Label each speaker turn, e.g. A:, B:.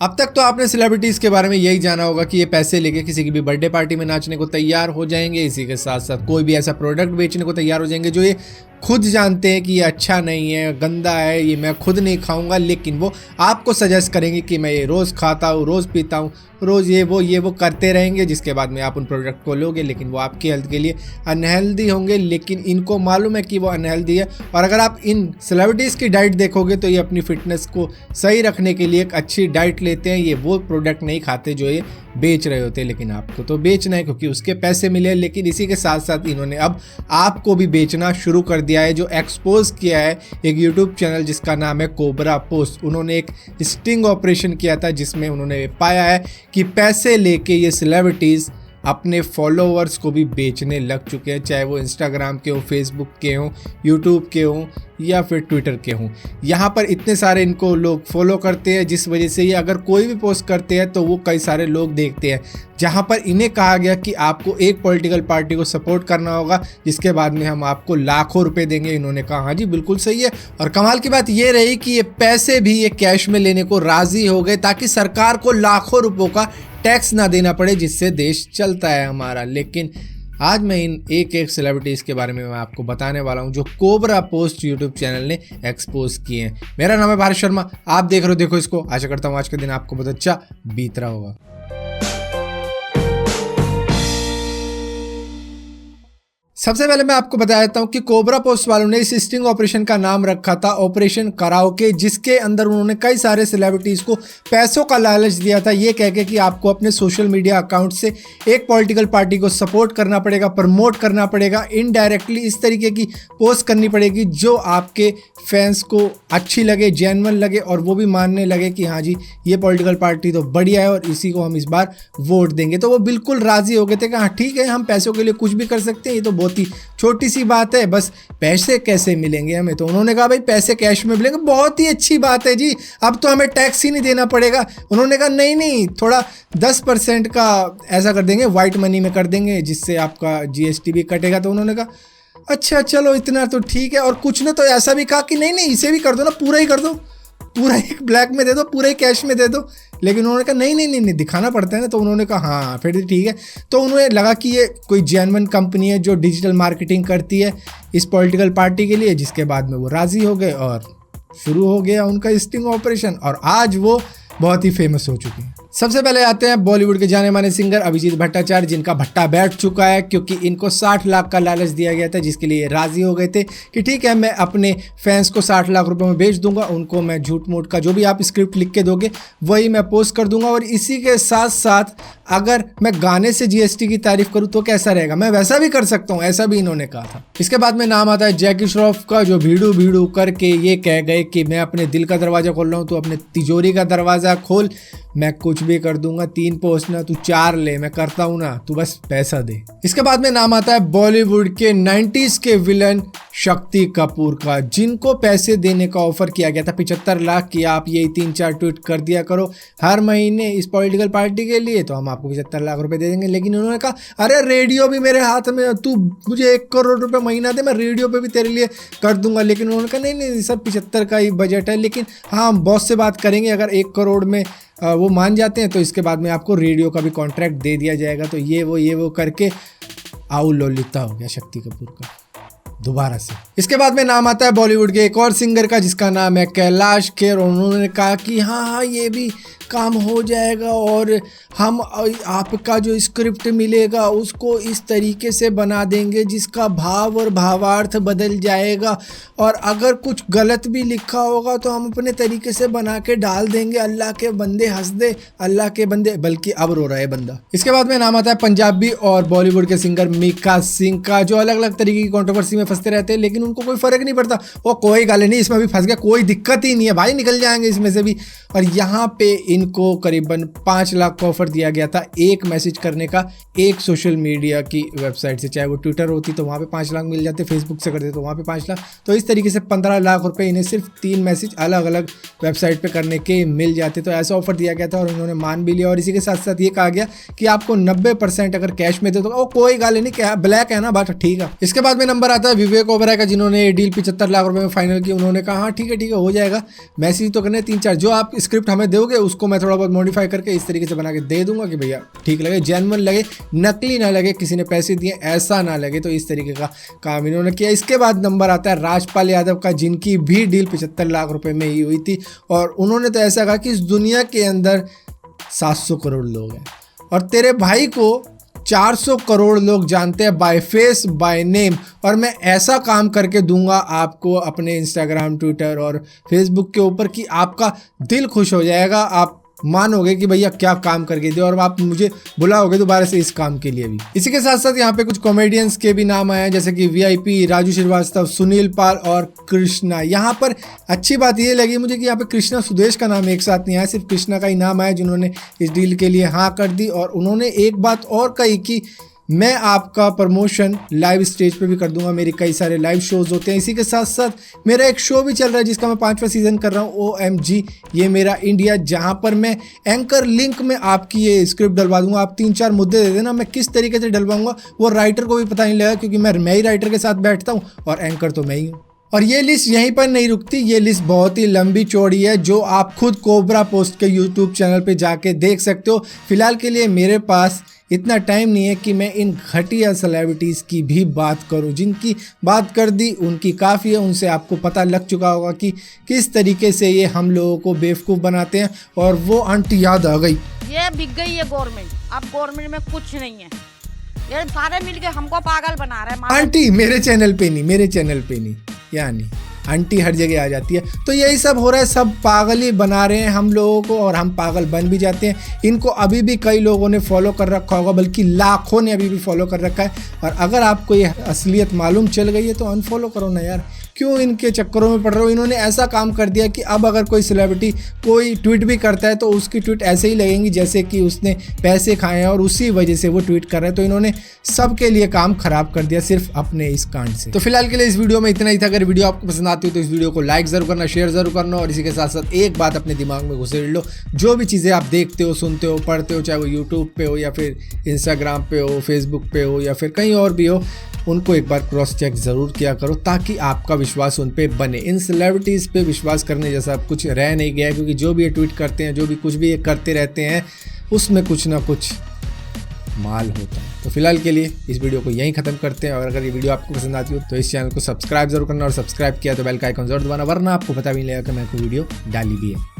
A: अब तक तो आपने सेलिब्रिटीज के बारे में यही जाना होगा कि ये पैसे लेके किसी की भी बर्थडे पार्टी में नाचने को तैयार हो जाएंगे, इसी के साथ साथ कोई भी ऐसा प्रोडक्ट बेचने को तैयार हो जाएंगे जो ये खुद जानते हैं कि ये अच्छा नहीं है, गंदा है, ये मैं खुद नहीं खाऊंगा, लेकिन वो आपको सजेस्ट करेंगे कि मैं ये रोज़ खाता हूँ, रोज़ पीता हूँ, रोज़ ये वो करते रहेंगे, जिसके बाद में आप उन प्रोडक्ट को लोगे, लेकिन वो आपकी हेल्थ के लिए अनहेल्दी होंगे। लेकिन इनको मालूम है कि वो अनहेल्दी है, और अगर आप इन सेलिब्रिटीज़ की डाइट देखोगे तो ये अपनी फिटनेस को सही रखने के लिए एक अच्छी डाइट लेते हैं। ये वो प्रोडक्ट नहीं खाते जो ये बेच रहे होते, लेकिन आपको तो बेचना है क्योंकि उसके पैसे मिले। लेकिन इसी के साथ साथ इन्होंने अब आपको भी बेचना शुरू कर दिया है, जो एक्सपोज किया है एक यूट्यूब चैनल जिसका नाम है कोबरा पोस्ट। उन्होंने एक स्टिंग ऑपरेशन किया था जिसमें उन्होंने पाया है कि पैसे लेके ये सेलिब्रिटीज़ अपने फॉलोअर्स को भी बेचने लग चुके हैं, चाहे वो इंस्टाग्राम के हों, फेसबुक के हों, यूट्यूब के हों या फिर ट्विटर के हों। यहाँ पर इतने सारे इनको लोग फॉलो करते हैं, जिस वजह से ये अगर कोई भी पोस्ट करते हैं तो वो कई सारे लोग देखते हैं। जहाँ पर इन्हें कहा गया कि आपको एक पॉलिटिकल पार्टी को सपोर्ट करना होगा, जिसके बाद में हम आपको लाखों रुपए देंगे। इन्होंने कहा हाँ जी बिल्कुल सही है। और कमाल की बात ये रही कि ये पैसे भी ये कैश में लेने को राजी हो गए, ताकि सरकार को लाखों रुपयों का टैक्स ना देना पड़े, जिससे देश चलता है हमारा। लेकिन आज मैं इन एक सेलिब्रिटीज़ के बारे में मैं आपको बताने वाला हूं जो कोबरा पोस्ट यूट्यूब चैनल ने एक्सपोज किए हैं। मेरा नाम है भारत शर्मा, आप देख रहे हो देखो इसको। आशा करता हूं आज के दिन आपको बहुत अच्छा बीत रहा होगा। सबसे पहले मैं आपको बता देता हूं कि कोबरा पोस्ट वालों ने इस स्टिंग ऑपरेशन का नाम रखा था ऑपरेशन कराओके, जिसके अंदर उन्होंने कई सारे सेलिब्रिटीज़ को पैसों का लालच दिया था, ये कह के कि आपको अपने सोशल मीडिया अकाउंट से एक पॉलिटिकल पार्टी को सपोर्ट करना पड़ेगा, प्रमोट करना पड़ेगा, इनडायरेक्टली इस तरीके की पोस्ट करनी पड़ेगी जो आपके फैंस को अच्छी लगे, जेन्युइन लगे, और वो भी मानने लगे कि हाँ जी ये पॉलिटिकल पार्टी तो बढ़िया है और इसी को हम इस बार वोट देंगे। तो वो बिल्कुल राज़ी हो गए थे कि हाँ ठीक है, हम पैसों के लिए कुछ भी कर सकते हैं, ये तो बहुत ही छोटी सी बात है, बस पैसे कैसे मिलेंगे हमें। तो उन्होंने कहा भाई पैसे कैश में मिलेंगे, बहुत ही अच्छी बात है जी, अब तो हमें टैक्स ही नहीं देना पड़ेगा। उन्होंने कहा नहीं, थोड़ा 10% का ऐसा कर देंगे, वाइट मनी में कर देंगे, जिससे आपका GST भी कटेगा। तो उन्होंने कहा अच्छा चलो इतना तो ठीक है। और कुछ ने तो ऐसा भी कहा कि नहीं इसे भी कर दो ना, पूरा ही कर दो, पूरा ही ब्लैक में दे दो, पूरा ही कैश में दे दो। लेकिन उन्होंने कहा नहीं दिखाना पड़ता है ना। तो उन्होंने कहा हाँ फिर ठीक है। तो उन्हें लगा कि ये कोई जेन्युइन कंपनी है जो डिजिटल मार्केटिंग करती है इस पॉलिटिकल पार्टी के लिए, जिसके बाद में वो राज़ी हो गए और शुरू हो गया उनका स्टिंग ऑपरेशन, और आज वो बहुत ही फेमस हो चुके हैं। सबसे पहले आते हैं बॉलीवुड के जाने माने सिंगर अभिजीत भट्टाचार्य, जिनका भट्टा बैठ चुका है क्योंकि इनको 60 लाख का लालच दिया गया था, जिसके लिए राजी हो गए थे कि ठीक है मैं अपने फैंस को 60 लाख रुपए में बेच दूंगा, उनको मैं झूठ मूठ का जो भी आप स्क्रिप्ट लिख के दोगे वही मैं पोस्ट कर दूंगा, और इसी के साथ साथ अगर मैं गाने से GST की तारीफ करूँ तो कैसा रहेगा, मैं वैसा भी कर सकता हूँ, ऐसा भी इन्होंने कहा था। इसके बाद में नाम आता है जैकी श्रॉफ का, जो भीड़ू करके ये कह गए कि मैं अपने दिल का दरवाज़ा खोल रहा हूँ, तो अपने तिजोरी का दरवाज़ा खोल, मैं कुछ भी कर दूंगा, 3 पोस्ट ना तू 4 ले, मैं करता हूं ना, तू बस पैसा दे। इसके बाद में नाम आता है बॉलीवुड के 90s के विलन शक्ति कपूर का, जिनको पैसे देने का ऑफर किया गया था 75 लाख की, आप यही 3-4 ट्वीट कर दिया करो हर महीने इस पॉलिटिकल पार्टी के लिए, तो हम आपको 75 लाख रुपए दे देंगे। लेकिन उन्होंने कहा अरे रेडियो भी मेरे हाथ में, तू मुझे 1 करोड़ रुपए महीना दे, मैं रेडियो पे भी तेरे लिए कर दूंगा। लेकिन उन्होंने कहा नहीं सर 75 का ही बजट है, लेकिन हाँ बॉस से बात करेंगे, अगर 1 करोड़ में वो मान जाते हैं तो इसके बाद में आपको रेडियो का भी कॉन्ट्रैक्ट दे दिया जाएगा। तो ये वो करके आउ ललिता हो गया शक्ति कपूर का दोबारा से। इसके बाद में नाम आता है बॉलीवुड के एक और सिंगर का, जिसका नाम है कैलाश खेर। उन्होंने कहा कि हाँ ये भी काम हो जाएगा और हम आपका जो स्क्रिप्ट मिलेगा उसको इस तरीके से बना देंगे जिसका भाव और भावार्थ बदल जाएगा, और अगर कुछ गलत भी लिखा होगा तो हम अपने तरीके से बना के डाल देंगे। अल्लाह के बंदे हंस दे, अल्लाह के बंदे, बल्कि अब रो रहा है बंदा। इसके बाद में नाम आता है पंजाबी और बॉलीवुड के सिंगर मीका सिंह का, जो अलग अलग तरीके की कंट्रोवर्सी में फंसते रहते हैं, लेकिन उनको कोई फर्क नहीं पड़ता, वो कोई गाली नहीं, इसमें भी फंस गया कोई दिक्कत ही नहीं है भाई, निकल जाएंगे इसमें से भी। और यहाँ पे इनको करीबन 5 लाख का ऑफर दिया गया था एक मैसेज करने का, एक सोशल मीडिया की वेबसाइट से, चाहे वो ट्विटर होती तो वहाँ पे 5 लाख मिल जाते, फेसबुक से करते तो वहाँ पे 5 लाख, तो इस तरीके से 15 लाख रुपए इन्हें सिर्फ 3 मैसेज अलग अलग वेबसाइट पे करने के मिल जाते। तो ऐसा ऑफर दिया गया था और उन्होंने मान भी लिया, और इसी के साथ साथ ये कहा गया कि आपको 90% अगर कैश में दे तो कोई गाली नहीं, क्या ब्लैक है ना बात, ठीक है। इसके बाद में नंबर आता है विवेक ओबराय का, जिन्होंने ये डील 75 लाख रुपए में फाइनल की, उन्होंने कहा हाँ ठीक है हो जाएगा, मैसेज तो करने 3-4 जो आप स्क्रिप्ट हमें दोगे उसको मैं थोड़ा बहुत मॉडिफाई करके इस तरीके से बना के दे दूंगा कि भैया ठीक लगे, जेन्युइन लगे, नकली ना लगे, किसी ने पैसे दिए ऐसा ना लगे। तो इस तरीके का काम इन्होंने किया। इसके बाद नंबर आता है राजपाल यादव का, जिनकी भी डील 75 लाख रुपए में ही हुई थी, और उन्होंने तो ऐसा कहा कि इस दुनिया के अंदर 700 करोड़ लोग हैं और तेरे भाई को 400 करोड़ लोग जानते हैं बाय फेस बाय नेम, और मैं ऐसा काम करके दूंगा आपको अपने इंस्टाग्राम, ट्विटर और फेसबुक के ऊपर कि आपका दिल खुश हो जाएगा, आप मानोगे कि भैया क्या काम करके दिया, और आप मुझे बुलाओगे दोबारा से इस काम के लिए भी। इसी के साथ साथ यहाँ पे कुछ कॉमेडियंस के भी नाम आए हैं, जैसे कि वीआईपी, राजू श्रीवास्तव, सुनील पाल और कृष्णा। यहाँ पर अच्छी बात ये लगी मुझे कि यहाँ पे कृष्णा सुदेश का नाम एक साथ नहीं आया, सिर्फ कृष्णा का ही नाम आया, जिन्होंने इस डील के लिए हाँ कर दी। और उन्होंने एक बात और कही कि मैं आपका प्रमोशन लाइव स्टेज पे भी कर दूंगा, मेरी कई सारे लाइव शोज होते हैं। इसी के साथ साथ मेरा एक शो भी चल रहा है जिसका मैं 5वां सीजन कर रहा हूँ, OMG ये मेरा इंडिया, जहाँ पर मैं एंकर लिंक में आपकी ये स्क्रिप्ट डलवा दूंगा। आप 3-4 मुद्दे दे देना, मैं किस तरीके से डलवाऊंगा वो राइटर को भी पता नहीं लगा, क्योंकि मैं ही राइटर के साथ बैठता हूँ और एंकर तो मैं ही हूँ। और ये लिस्ट यहीं पर नहीं रुकती, ये लिस्ट बहुत ही लंबी चौड़ी है, जो आप खुद कोबरा पोस्ट के यूट्यूब चैनल पे जाके देख सकते हो। फिलहाल के लिए मेरे पास इतना टाइम नहीं है कि मैं इन घटिया सेलिब्रिटीज़ की भी बात करूं। जिनकी बात कर दी उनकी काफ़ी है, उनसे आपको पता लग चुका होगा कि किस तरीके से ये हम लोगों को बेवकूफ़ बनाते हैं। और वो आंटी याद आ गई,
B: ये बिक गई है गवर्नमेंट, अब गवर्नमेंट में कुछ नहीं है, ये सारे मिलके हमको पागल बना रहे हैं।
A: आंटी मेरे चैनल पे नहीं, यानी आंटी हर जगह आ जाती है। तो यही सब हो रहा है, सब पागल ही बना रहे हैं हम लोगों को, और हम पागल बन भी जाते हैं। इनको अभी भी कई लोगों ने फॉलो कर रखा होगा, बल्कि लाखों ने अभी भी फॉलो कर रखा है। और अगर आपको ये असलियत मालूम चल गई है तो अनफॉलो करो ना यार, क्यों इनके चक्करों में पड़ रहे हो। इन्होंने ऐसा काम कर दिया कि अब अगर कोई सेलिब्रिटी कोई ट्वीट भी करता है तो उसकी ट्वीट ऐसे ही लगेंगी जैसे कि उसने पैसे खाए हैं, और उसी वजह से वो ट्वीट कर रहे हैं। तो इन्होंने सबके लिए काम खराब कर दिया सिर्फ अपने इस कांड से। तो फिलहाल के लिए इस वीडियो में इतना ही था। अगर वीडियो आपको पसंद आती हो तो इस वीडियो को लाइक जरूर करना, शेयर जरूर करना, और इसी के साथ साथ एक बात अपने दिमाग में घुसेड़ लो, जो भी चीज़ें आप देखते हो, सुनते हो, पढ़ते हो, चाहे वो यूट्यूब पे हो या फिर इंस्टाग्राम पे हो, फेसबुक पे हो या फिर कहीं और भी हो, उनको एक बार क्रॉस चेक ज़रूर किया करो, ताकि आपका विश्वास उन पे बने। इन सेलिब्रिटीज़ पे विश्वास करने जैसा अब कुछ रह नहीं गया है, क्योंकि जो भी ये ट्वीट करते हैं, जो भी कुछ भी ये करते रहते हैं, उसमें कुछ ना कुछ माल होता है। तो फिलहाल के लिए इस वीडियो को यहीं ख़त्म करते हैं। और अगर ये वीडियो आपको पसंद आती हो तो इस चैनल को सब्सक्राइब जरूर करना, और सब्सक्राइब किया तो बेल का आइकन जरूर दबाना, वरना आपको पता भी नहीं लगेगा कि मैंने कोई वीडियो डाली भी है।